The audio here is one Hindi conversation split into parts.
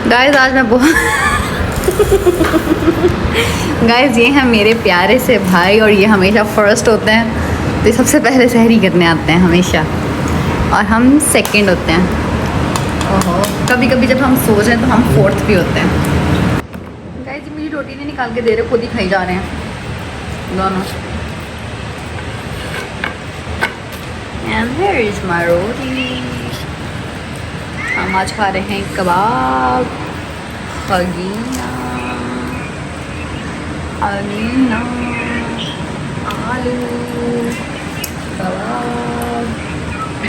गाइस आज मैं बहुत गाइस ये हैं मेरे प्यारे से भाई और ये हमेशा फर्स्ट होते हैं, तो ये सबसे पहले सहरी करने आते हैं हमेशा और हम सेकंड होते हैं। ओहो, कभी कभी जब हम सो जाएं तो हम फोर्थ भी होते हैं। गाइस ये मुझे रोटी नहीं निकाल के दे रहे, खुद ही खाई जा रहे हैं दोनों। And here is my roti। हम आज खा रहे हैं कबाब, खगीना, अमीना, आलू, कबाब,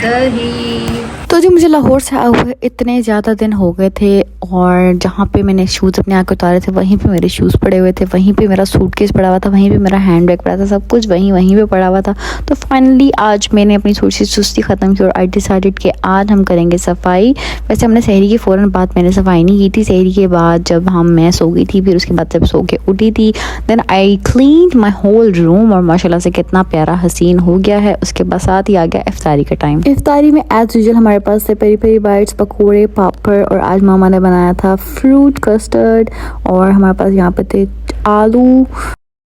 दही। तो जो मुझे लाहौर से आए हुए इतने ज़्यादा दिन हो गए थे और जहाँ पे मैंने शूज़ अपने आके उतारे थे वहीं पे मेरे शूज़ पड़े हुए थे, वहीं पे मेरा सूटकेस पड़ा हुआ था, वहीं पे मेरा हैंड बैग पड़ा था, सब कुछ वहीं पे पड़ा हुआ था। तो फाइनली आज मैंने अपनी थोड़ी सी सुस्ती ख़त्म की और आई डिसाइडेड कि आज हम करेंगे सफाई। वैसे हमने सहरी के फ़ौरन बाद मैंने सफाई नहीं की थी, सहरी के बाद जब मैं सो गई थी, फिर उसके बाद जब सो के उठी थी then I clean my whole room और माशाल्लाह से कितना प्यारा हसीन हो गया है। उसके बाद साथ ही आ गया इफ्तारी का टाइम। इफ्तारी में एज यूजुअल हमारे पास से पेरी पेरी बाइट्स, पकौड़े, पापड़ और आज मामा ने बनाया था फ्रूट कस्टर्ड और हमारे पास यहाँ पे थे आलू।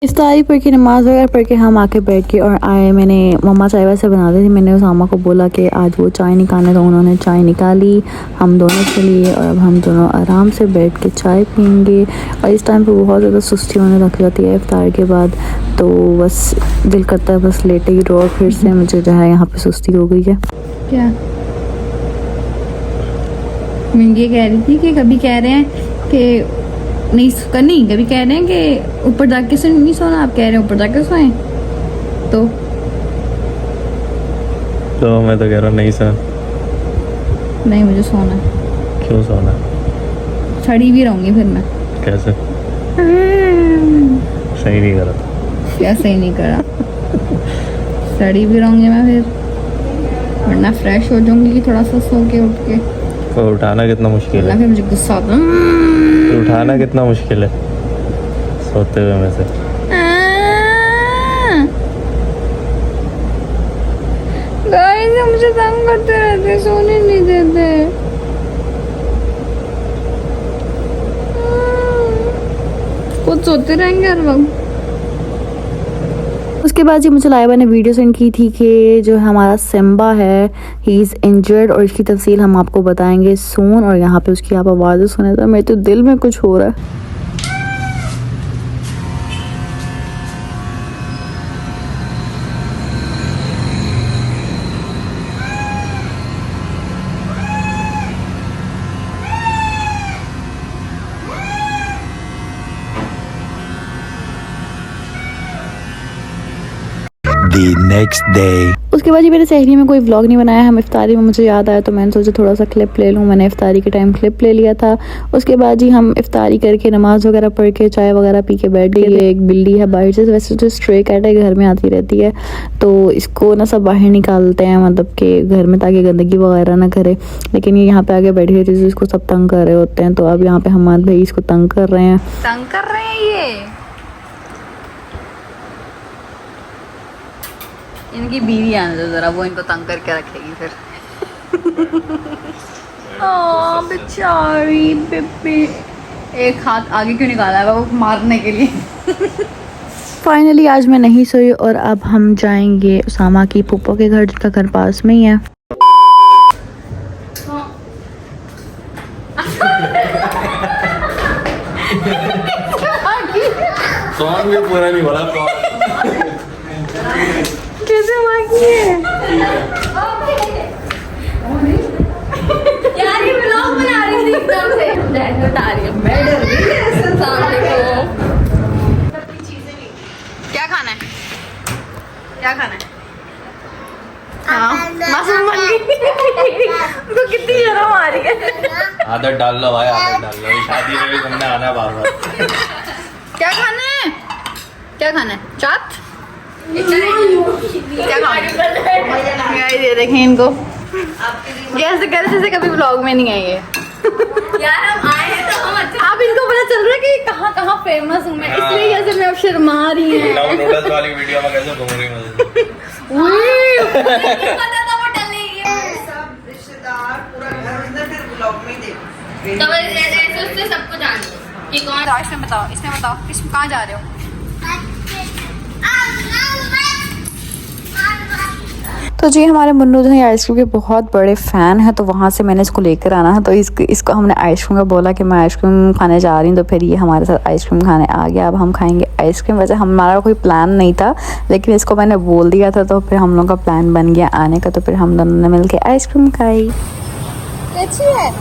इफ्तारी पढ़ के नमाज वगैरह पढ़ के हम आके बैठ के और आए। मैंने मम्मा चाय वैसे बना दी थी, मैंने उसामा को बोला कि आज वो चाय निकालने, तो उन्होंने चाय निकाली हम दोनों के लिए और अब हम दोनों आराम से बैठ के चाय पियेंगे। और इस टाइम पे बहुत ज़्यादा सुस्ती होने लग जाती है इफ्तार के बाद, तो बस दिल करता है बस लेटे ही रहो। फिर से मुझे जो है यहाँ पे सुस्ती हो गई है। क्या मैं ये कह रही थी कि कभी कह रहे हैं कि नहीं कभी कह रहे हैं कि ऊपर जाके से नहीं सोना, आप कह रहे हैं ऊपर जाके सोएं। तो मैं तो कह रहा हूँ नहीं सर, नहीं मुझे सोना। क्यों सोना? सड़ी भी रहूंगी फिर मैं। कैसे? सही नहीं करा। क्या सही नहीं करा? सड़ी भी रहूंगी मैं फिर, वरना फ्रेश हो जाऊंगी कि थोड़ा सा सो के उठ के। तो उठाना कितना मुश्किल है? फिर मुझे गुस्सा आता है। तो उठाना कितना मुश्किल है सोते हुए में से? गाइस मुझे तंग करते रहते, सोने नहीं देते। खुद सोते रहेंगे हर वक्त। उसके बाद जी मुझे लाइबा ने वीडियो सेंड की थी कि जो हमारा सिम्बा है ही इज़ इंजर्ड और इसकी तफसील हम आपको बताएंगे सून। और यहाँ पे उसकी आप आवाज़ें सुने तो मेरे तो दिल में कुछ हो रहा है। The next day. उसके बाद ही मैंने सहरी में कोई व्लॉग नहीं बनाया। हम इफ्तारी में मुझे याद आया तो मैंने सोचा थोड़ा सा क्लिप ले लूँ। मैंने इफ्तारी के टाइम क्लिप ले लिया था। उसके बाद ही हम इफ्तारी करके नमाज वगैरह पढ़ के चाय वगैरह पी के बैठ गए। ये एक बिल्ली है बाहर से, वैसे तो स्ट्रे कैट है, घर में आती रहती है, तो इसको ना सब बाहर निकालते हैं मतलब कि घर में, ताकि गंदगी वगैरह ना करे। लेकिन ये यहाँ पे आके बैठी रहती है, इसको सब तंग कर रहे होते हैं। तो अब यहाँ पे हमारे भाई इसको तंग कर रहे हैं ये। इनकी बीवी आने दो जरा, वो इनको तंग करके रखेगी फिर। ओह बेचारी बेबी, एक हाथ आगे क्यों निकाला है वो मारने के लिए। फाइनली आज मैं नहीं सोई और अब हम जाएंगे उसामा की फूफो के घर, जिनका घर पास में ही है। सॉन्ग भी पूरा नहीं बोला। कैसे मांगी है यार, ये व्लॉग बना रही थी एकदम से डैड बता रही है। मैं डर गई ऐसे सामने को। क्या खाना है? क्या खाना है? हाँ मासूम बन गई। तो कितनी शर्म आ रही है। आदत डाल लो भाई, आदत डाल लो, शादी में भी तुमने आना बार बार। क्या खाना है? क्या खाना है? चाट? क्या खाना? ये देखें इनको कैसे कर, जैसे कभी व्लॉग में नहीं आएंगे। यार हम आए हैं तो हम अच्छा, अब इनको पता चल रहा है कि कहाँ कहाँ फेमस हूँ मैं, इसलिए जैसे मैं अब शर्मा रही हूँ। नूडल्स वाली वीडियो में कैसे घूम रही हूँ? पता था वो डलेगी। सब रिश्तेदार पूरा घर अंदर फिर ब्लॉग में देखो। तो ऐसे उससे सबको जान दो कि कौन। इसमें बताओ इसमें कहाँ जा रहे हो? तो जी हमारे मुन्नू जो है आइसक्रीम के बहुत बड़े फ़ैन हैं, तो वहाँ से मैंने इसको लेकर आना है। तो इसको हमने आइसक्रीम का बोला कि मैं आइसक्रीम खाने जा रही हूँ, तो फिर ये हमारे साथ आइसक्रीम खाने आ गया। अब हम खाएंगे आइसक्रीम। वैसे हमारा कोई प्लान नहीं था, लेकिन इसको मैंने बोल दिया था, तो फिर हम लोग का प्लान बन गया आने का। तो फिर हम दोनों ने मिल के आइसक्रीम खाई। अच्छी है।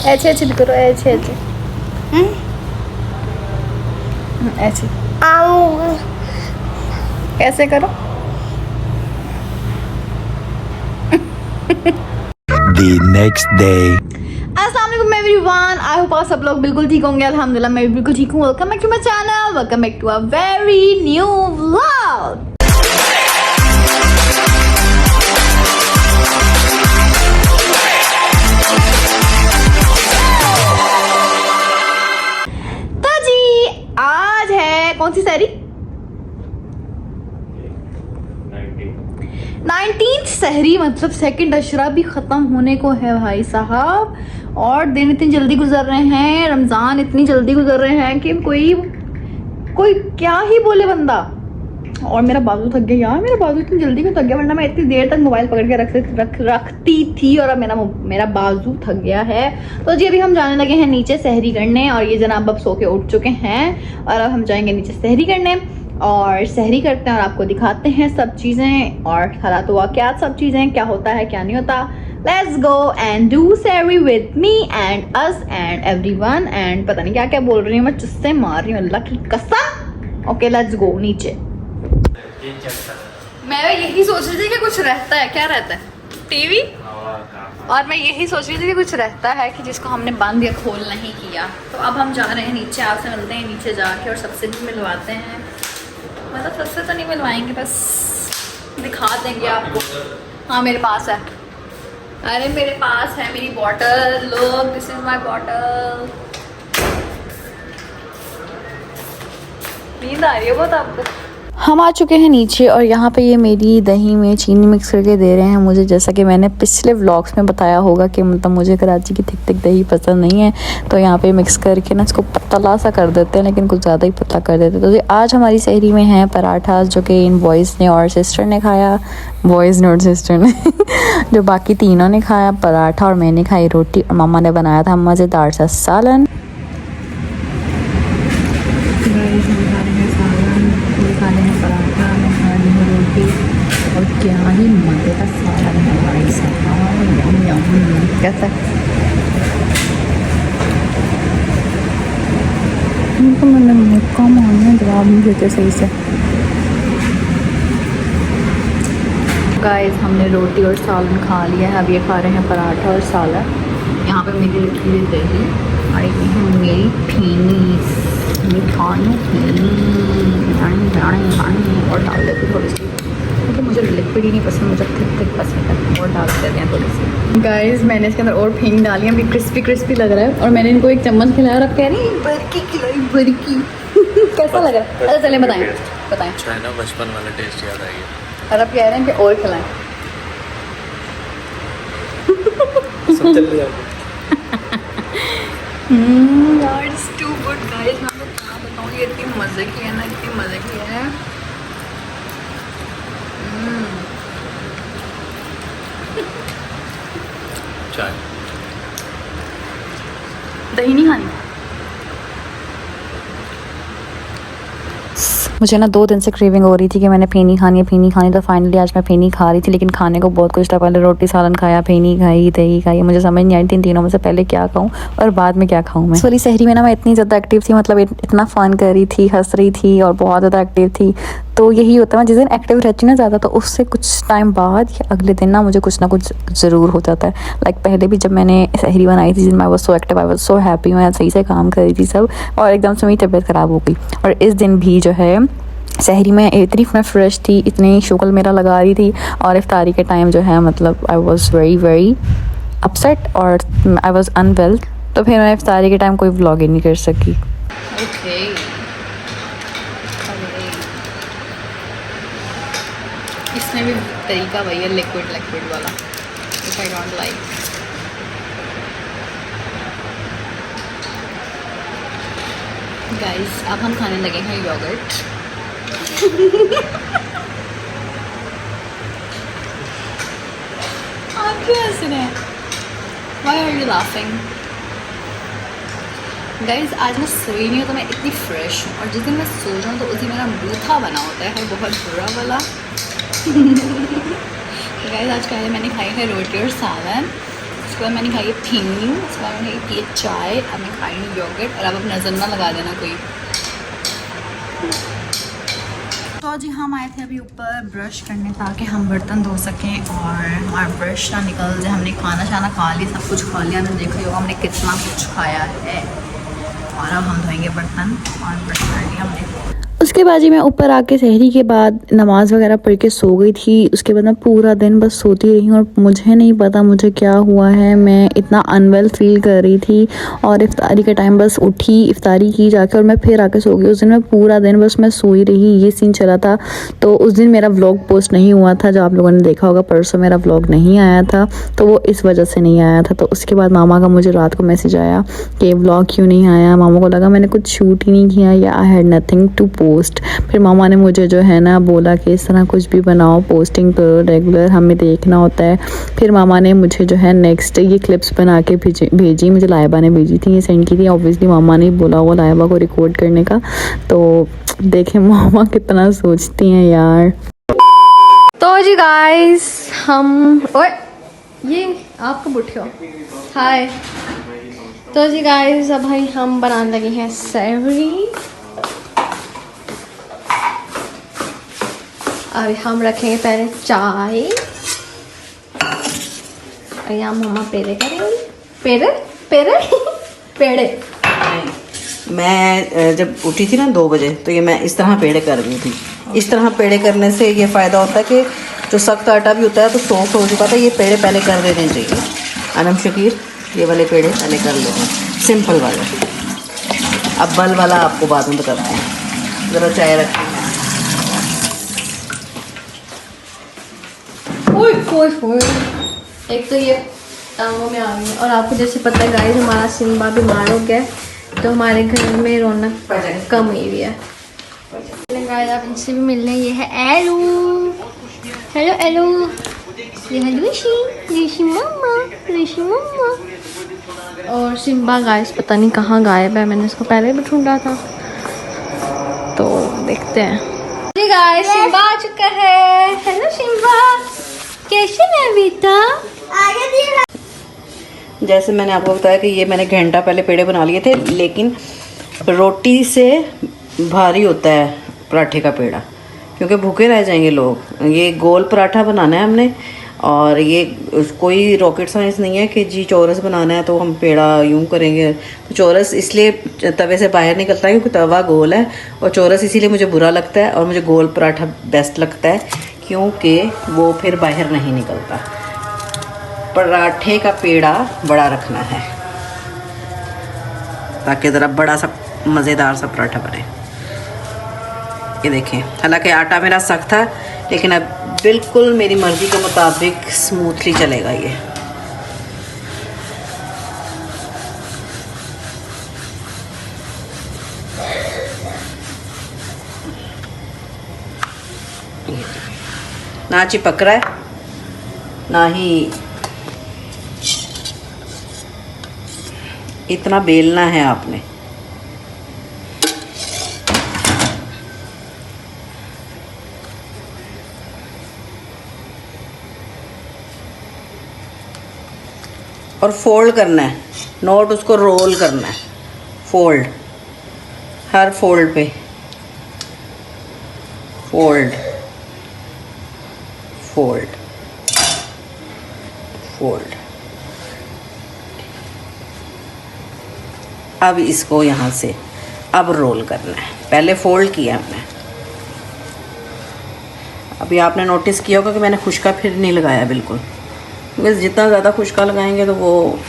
ऐसे ऐसे भी करो, ऐसे ऐसे ऐसे कैसे करो। The next day. अस्सलाम वालेकुम एवरीवन, आई होप आप सब लोग बिल्कुल ठीक होंगे। अल्हम्दुलिल्लाह मैं भी बिल्कुल ठीक हूँ। Welcome back to my channel, welcome back to a very new vlog. तो जी आज है कौन सी सहरी? 19th सहरी, मतलब सेकंड अशरा भी ख़त्म होने को है भाई साहब। और दिन इतनी जल्दी गुजर रहे हैं, रमज़ान इतनी जल्दी गुजर रहे हैं कि कोई क्या ही बोले बंदा। और मेरा बाजू थक गया यार, मेरा बाजू इतनी जल्दी क्यों थक गया? वरना मैं इतनी देर तक मोबाइल पकड़ के रखती थी, और अब मेरा बाजू थक गया है। तो जी अभी हम जाने लगे हैं नीचे सहरी करने, और ये जनाब अब सो के उठ चुके हैं, और अब हम जाएंगे नीचे सहरी करने और सहरी करते हैं और आपको दिखाते हैं सब चीज़ें और हालात वाक़यात, सब चीज़ें क्या होता है क्या नहीं होता। लेट्स गो एंड डू सहरी with me and us and everyone. And पता नहीं क्या क्या बोल रही हूँ मैं, चुस्से मार रही हूँ अल्लाह की कसम। ओके लेट्स गो नीचे। मैं यही सोच रही थी कि कुछ रहता है, क्या रहता है? टीवी। और मैं यही सोच रही थी कि कुछ रहता है कि जिसको हमने बंद या खोल नहीं किया। तो अब हम जा रहे हैं नीचे, आपसे मिलते हैं नीचे जाके और सबसे भी मिलवाते हैं। मतलब सबसे तो नहीं मिलवाएंगे, बस दिखा देंगे आपको। हाँ मेरे पास है, अरे मेरे पास है मेरी बॉटल। लोग दिस इज माय बॉटल। नींद आ रही है बहुत आपको? हम आ चुके हैं नीचे, और यहाँ पे ये मेरी दही में चीनी मिक्स करके दे रहे हैं मुझे। जैसा कि मैंने पिछले व्लॉग्स में बताया होगा कि मतलब मुझे कराची की थिक थिक दही पसंद नहीं है, तो यहाँ पे मिक्स करके ना इसको पतला सा कर देते हैं, लेकिन कुछ ज़्यादा ही पतला कर देते हैं। तो ये आज हमारी सहरी में है पराठा, जो कि इन बॉयज़ ने और सिस्टर ने खाया। बॉयज़ ने और सिस्टर ने जो बाकी तीनों ने खाया पराठा, और मैंने खाई रोटी, और मम्मा ने बनाया था मज़ेदार सा सालन। पराठा में खानी है रोटी, और क्या ही मज़े का सालन है भाई साहब। कैसा उनको मैंने मुक्का मारना, जवाब नहीं देते सही से। गाइस हमने रोटी और सालन खा लिया है, अब ये खा रहे हैं पराठा और सालन। यहाँ पे मेरी लिखी हुई दही, और ये है मेरी फीनी मिठाई और डाल देती थोड़ी सी, क्योंकि मुझे लिक्विड ही नहीं पसंद, मुझे थिक थिक पसंद है, और डाल देते हैं थोड़ी सी। गाइस मैंने इसके अंदर और फिंग डाली है, अभी क्रिस्पी क्रिस्पी लग रहा है, और मैंने इनको एक चम्मच खिलाया, और अब कह रही बरकी खिलाई बरकी। कैसा लग रहा है? अच्छा चलें बताएं चाइना बचपन वाला टेस्ट याद आ गया। और अब कह रहे हैं कि और खिलाएं। सब चल रहा है। यार इट्स टू गुड गाइस, मैं आपको क्या बताऊँ, ये इतनी मज़े की है ना, इतनी मज़े की है। चाय दही नहीं खानी। मुझे ना 2 दिन से क्रेविंग हो रही थी कि मैंने फेनी खानी, तो फाइनली आज मैं फेनी खा रही थी। लेकिन खाने को बहुत कुछ था, पहले रोटी सालन खाया, फेनी खाई, दही खाई, मुझे समझ नहीं आई थी इन तीनों में से पहले क्या खाऊं और बाद में क्या खाऊं। मैं सॉरी सहरी में ना मैं इतनी ज़्यादा एक्टिव थी, मतलब इतना फ़न कर रही थी, हंस रही थी और बहुत ज़्यादा एक्टिव थी। तो यही होता है, जिस दिन एक्टिव रहती हूँ ना ज़्यादा, तो उससे कुछ टाइम बाद या अगले दिन ना मुझे कुछ ना कुछ ज़रूर हो जाता है। लाइक पहले भी जब मैंने सहरी बनाई थी, जिसमें I was so active, I was so happy, मैं सही से काम कर रही थी सब, और एकदम से मेरी तबीयत ख़राब हो गई। और इस दिन भी जो है सहरी में इतनी मैं फ्रेश थी, इतनी शुक्ल मेरा लगा रही थी, और इफ्तारी के टाइम जो है मतलब आई वॉज़ वेरी अपसेट और आई वॉज़ अनवेल। तो फिर मैं इफ्तारी के टाइम कोई व्लॉग ही नहीं कर सकी। ओके इसमें भी तरीका वही है, लिक्विड वाला, which I don't like। Guys अब हम खाने लगे हैं योगर्ट। आप क्यों हंस रहे हैं? Why are you laughing? Guys आज मैं सोई नहीं हूँ तो मैं इतनी फ्रेश हूँ, और जिस दिन मैं सो जाऊँ तो उस दिन मेरा बूथा बना होता है बहुत बुरा वाला। तो गाइस आज पहले मैंने खाई है रोटी और सालन, उसके बाद मैंने खाई है फेनी, उसके बाद मैंने पी चाय, अब मैं खाई हूँ योगर्ट। और अब नज़र ना लगा देना कोई। तो जी हम आए थे अभी ऊपर ब्रश करने ताकि हम बर्तन धो सकें और हमारा ब्रश ना निकल जाए। हमने खाना शाना खा लिया, सब कुछ खा लिया, तो देखो होगा हमने कितना कुछ खाया है। और अब हम धोएंगे बर्तन और ब्रश कर लिया हमने। उसके बाद जी मैं ऊपर आके सहरी के बाद नमाज़ वगैरह पढ़ के सो गई थी। उसके बाद मैं पूरा दिन बस सोती रही हूँ और मुझे नहीं पता मुझे क्या हुआ है, मैं इतना अनवेल फील कर रही थी। और इफ्तारी के टाइम बस उठी, इफ्तारी की जाके, और मैं फिर आके सो गई। उस दिन मैं पूरा दिन बस मैं सोई रही, ये सीन चला था। तो उस दिन मेरा व्लॉग पोस्ट नहीं हुआ था, जो आप लोगों ने देखा होगा, परसों मेरा व्लॉग नहीं आया था, तो वो इस वजह से नहीं आया था। तो उसके बाद मामा का मुझे रात को मैसेज आया कि व्लॉग क्यों नहीं आया। मामा को लगा मैंने कुछ शूट ही नहीं किया या I had nothing to post. फिर मामा ने मुझे जो है ना बोला कि इस तरह कुछ भी बनाओ, पोस्टिंग करो रेगुलर, हमें देखना होता है। फिर मामा ने मुझे जो है नेक्स्ट ये क्लिप्स बना के भेजी, मुझे लाइबा ने भेजी थी, ये सेंड की थी। ऑब्वियसली मामा ने बोला वो लाइबा को रिकॉर्ड करने का। तो देखें मामा कितना सोचती हैं यार। तो जी गाइस हम ओए ये आप कब उठे हो? हाय। तो जी गाइस अब भाई हम बनाने लगे हैं सहरी। अभी हम रखेंगे पहले चाय, और यहाँ मम्मा पेड़े करेंगी। पेड़े मैं जब उठी थी ना 2 बजे, तो ये मैं इस तरह पेड़े कर रही थी। इस तरह पेड़े करने से ये फ़ायदा होता है कि जो सख्त आटा भी होता है तो सॉफ्ट हो चुका था। ये पेड़े पहले कर देने चाहिए। अनम शकीर ये वाले पेड़े पहले कर लेते, सिंपल वाले। अब बल वाला आपको बाद में बताते हैं। ज़रा चाय रखें। एक तो ये टांगों में आ गई है, और आपको जैसे पता है गाइस हमारा सिम्बा बीमार हो गया, तो हमारे घर में रौनक कम हुई हुई है। गाइस आप इनसे भी मिल रहे हैं। ये है एलू। हेलो एलू। ये है लूशी मम्मा। और सिम्बा गाइस पता नहीं कहाँ गायब है, मैंने इसको पहले भी ढूंढा था, तो देखते हैं। गाइस सिम्बा आ चुका है। हेलो सिम्बा, कैसे है बेटा? जैसे मैंने आपको बताया कि ये मैंने घंटा पहले पेड़े बना लिए थे, लेकिन रोटी से भारी होता है पराठे का पेड़ा, क्योंकि भूखे रह जाएंगे लोग। ये गोल पराठा बनाना है हमने, और ये कोई रॉकेट साइंस नहीं है कि जी चौरस बनाना है तो हम पेड़ा यूं करेंगे। तो चौरस इसलिए तवे से बाहर निकलता है क्योंकि तवा गोल है, और चौरस इसीलिए मुझे बुरा लगता है, और मुझे गोल पराठा बेस्ट लगता है क्योंकि वो फिर बाहर नहीं निकलता। पराठे का पेड़ा बड़ा रखना है ताकि ज़रा बड़ा सा मज़ेदार सा पराठा बने। ये देखें, हालांकि आटा मेरा सख्त था, लेकिन अब बिल्कुल मेरी मर्ज़ी के मुताबिक स्मूथली चलेगा ये। ना चिपक रहा है, ना ही इतना बेलना है आपने। और फोल्ड करना है, नोट उसको रोल करना है, फोल्ड, हर फोल्ड पे फोल्ड फोल्ड फोल्ड। अब इसको यहाँ से अब रोल करना है, पहले फोल्ड किया हमने। अभी आपने नोटिस किया होगा कि मैंने खुशका फिर नहीं लगाया बिल्कुल, बस जितना ज़्यादा खुशका लगाएंगे तो वो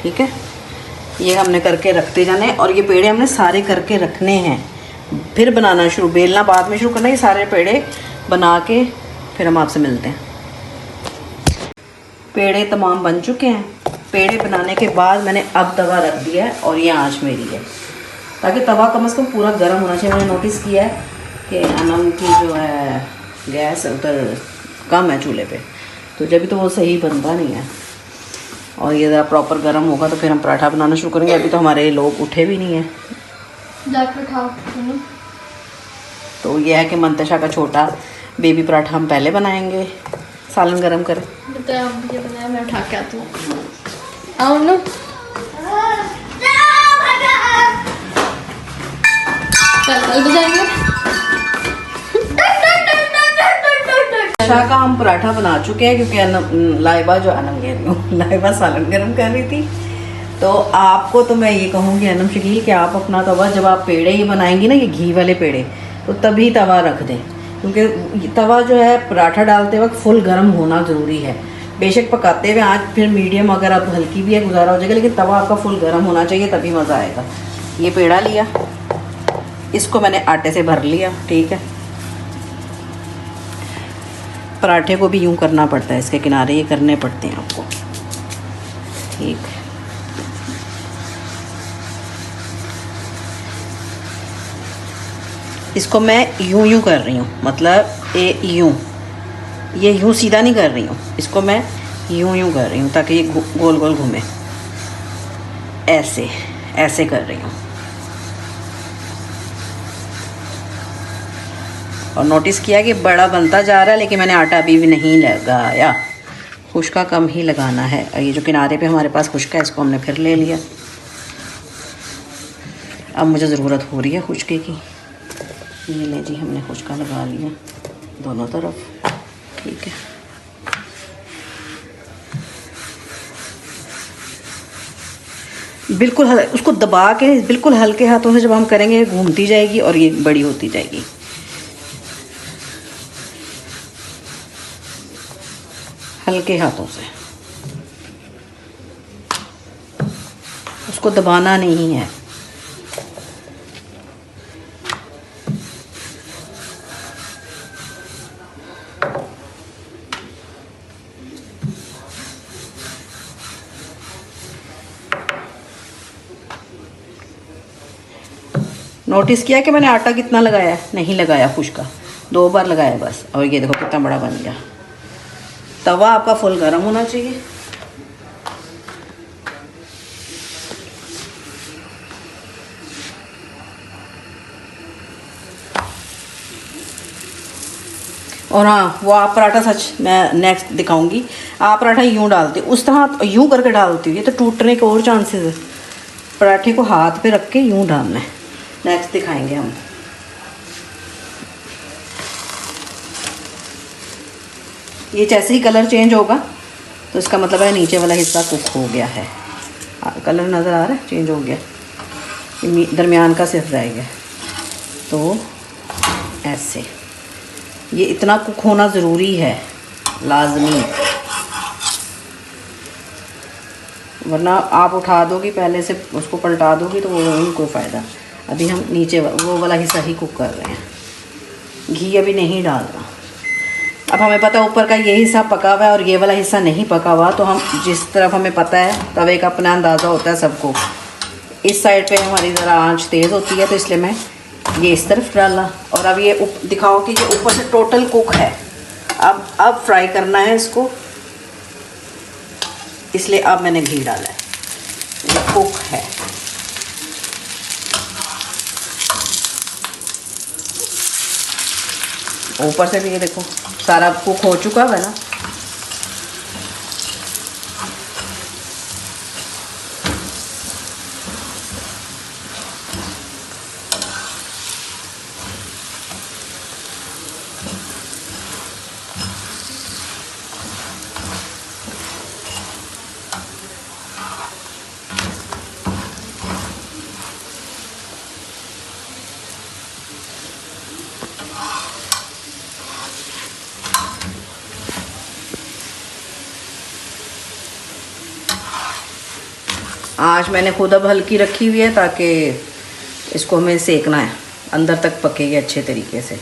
ठीक है। ये हमने करके रखते जाने, और ये पेड़े हमने सारे करके रखने हैं, फिर बनाना शुरू, बेलना बाद में शुरू करना। ये सारे पेड़े बना के फिर हम आपसे मिलते हैं। पेड़े तमाम बन चुके हैं। पेड़े बनाने के बाद मैंने अब तवा रख दिया है, और ये आंच मेरी है, ताकि तवा कम से कम पूरा गर्म होना चाहिए। मैंने नोटिस किया है कि अनम की जो है गैस उधर कम है चूल्हे पे, तो जब भी तो वो सही बनता नहीं है। और ये ज़रा प्रॉपर गर्म होगा तो फिर हम पराठा बनाना शुरू करेंगे। अभी तो हमारे लोग उठे भी नहीं हैं, जाकर खाओ। तो ये है कि मंतशा का छोटा बेबी पराठा हम पहले बनाएंगे, सालन गरम करें। बताया अब ये बनाया, मैं उठा के आती हूँ। आओ नो, कल बजाएंगे। मंतशा का हम पराठा बना चुके हैं, क्योंकि लाइबा जो अनम कह रही हूँ, लाइबा सालन गरम कर रही थी। तो आपको तो मैं ये कहूँगी अनम शकील कि आप अपना तवा, जब आप पेड़े ही बनाएंगी ना, ये घी वाले पेड़े, तो तभी तवा रख दें, क्योंकि तवा जो है पराठा डालते वक्त फुल गर्म होना ज़रूरी है। बेशक पकाते हुए आज फिर मीडियम, अगर आप हल्की भी है गुजारा हो जाएगा, लेकिन तवा आपका फुल गर्म होना चाहिए, तभी मज़ा आएगा। ये पेड़ा लिया, इसको मैंने आटे से भर लिया, ठीक है। पराठे को भी यूँ करना पड़ता है, इसके किनारे ये करने पड़ते हैं आपको, ठीक है। इसको मैं यूँ कर रही हूँ, मतलब ये यूँ सीधा नहीं कर रही हूँ, इसको मैं यूँ कर रही हूँ ताकि ये गोल गोल घूमे, ऐसे कर रही हूँ। और नोटिस किया कि बड़ा बनता जा रहा है, लेकिन मैंने आटा अभी भी नहीं लगाया, खुश्का कम ही लगाना है। और ये जो किनारे पे हमारे पास खुश्का है, इसको हमने फिर ले लिया। अब मुझे ज़रूरत हो रही है खुश्के की। ये ले जी, हमने खुश्का लगा लिया दोनों तरफ, ठीक है। बिल्कुल उसको दबा के बिल्कुल हल्के हाथों से जब हम करेंगे, घूमती जाएगी और ये बड़ी होती जाएगी। हल्के हाथों से, उसको दबाना नहीं है। नोटिस किया कि मैंने आटा कितना लगाया? नहीं लगाया खुश्का, 2 बार लगाया बस। और ये देखो कितना बड़ा बन गया। तवा आपका फुल गर्म होना चाहिए। और हाँ, वो आप पराठा सच मैं नेक्स्ट दिखाऊंगी। आप पराठा यूँ डालते हो, उस तरह यूँ करके डालती हो, ये तो टूटने के और चांसेस है। पराठे को हाथ पे रख के यूँ डालना है, नेक्स्ट दिखाएंगे हम। ये जैसे ही कलर चेंज होगा तो इसका मतलब है नीचे वाला हिस्सा कुक हो गया है। कलर नज़र आ रहा है, चेंज हो गया, दरमियान का सिर्फ रह गया। तो ऐसे ये इतना कुक होना ज़रूरी है, लाजमी, वरना आप उठा दोगी पहले से, उसको पलटा दोगी तो वो नहीं कोई फ़ायदा। अभी हम नीचे वो वाला हिस्सा ही कुक कर रहे हैं, घी अभी नहीं डाल रहा। अब हमें पता है ऊपर का ये हिस्सा पका हुआ है और ये वाला हिस्सा नहीं पका हुआ, तो हम जिस तरफ हमें पता है, तवे का अपना अंदाज़ा होता है सबको। इस साइड पे हमारी ज़रा आंच तेज़ होती है, तो इसलिए मैं ये इस तरफ डाला। और अब ये दिखाओ कि ये ऊपर से टोटल कुक है। अब फ्राई करना है इसको, इसलिए अब मैंने घी डाला है, ये कुक है। ऊपर से भी ये देखो सारा कुक हो चुका है ना। आँच मैंने खुद अब हल्की रखी हुई है ताकि इसको हमें सेकना है, अंदर तक पकेगी अच्छे तरीके से।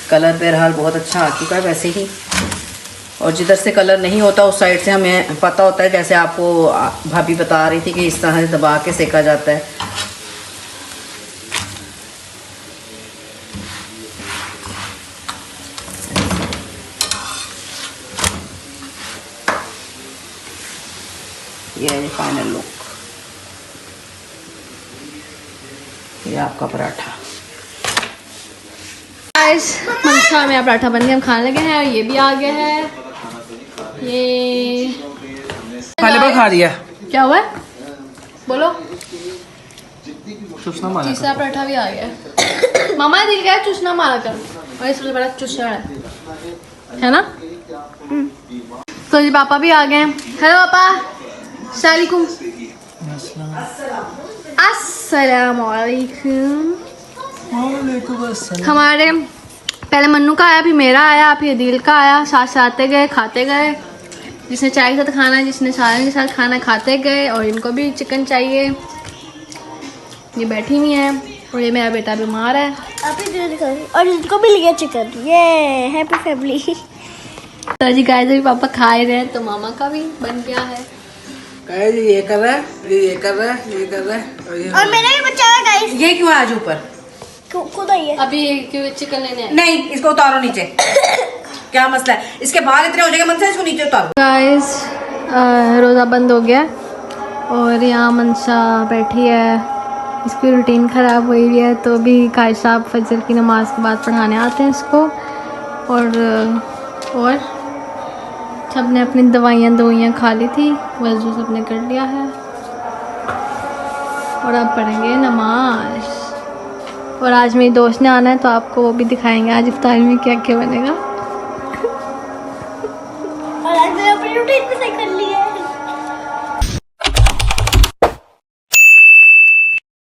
कलर बहरहाल बहुत अच्छा आ चुका है वैसे ही, और जिधर से कलर नहीं होता उस साइड से हमें पता होता है, जैसे आपको भाभी बता रही थी कि इस तरह से दबा के सेका जाता है। ये है फाइनल लुक, ये आपका पराठा। गाइस मंशा मेरा पराठा बन गया, हम खाने लगे हैं और ये भी आ गया है। ये पहले पर खा दिया। क्या हुआ है? बोलो। तीसरा पराठा भी आ गया है। मामा दिल गया चूसना मारा कर, और इसलिए बड़ा चूस रहा है ना? तो जी पापा भी आ गए हैं। हेलो पापा, अस्सलामुअलैकुम। अस्सलामुअलैकुम। हमारे पहले मन्नू का आया, फिर मेरा आया, फिर दिल का आया। साथ साथ गए, खाते गए। जिसने चाय के साथ खाना है, जिसने सालन के साथ खाना, खाते गए। और इनको भी चिकन चाहिए। ये बैठी हुई है, और ये मेरा बेटा बीमार है। और इनको भी लिया चिकन। ये हैप्पी फैमिली। तो जी गाइस अभी पापा खा ही रहे हैं, तो मामा का भी बन गया है। ये कर रहा है, ये कर रहा है, ये कर रहा है, और मेरा भी बच्चा है गाइस। ये क्यों आज ऊपर? खुद आई है। अभी क्यों चिकन लेने आए? नहीं, इसको उतारो नीचे। क्या मसला है? इसके बाल इतने हो जाएंगे, मन से इसको नीचे उतारो। गाइस रोज़ा बंद हो गया, और यहाँ मनसा बैठी है, इसकी रूटीन ख़राब हुई हुई है। तो अभी कायद साहब फजर की नमाज के बाद पढ़ाने आते हैं इसको, और सब ने अपनी दवाइयाँ खा ली थी, वज़ू सब ने कर लिया है, और अब पढ़ेंगे नमाज। और आज मेरी दोस्त ने आना है, तो आपको वो भी दिखाएंगे आज इफ्तारी में क्या क्या बनेगा। और आज मैंने अपनी रूटीन भी सही कर ली है।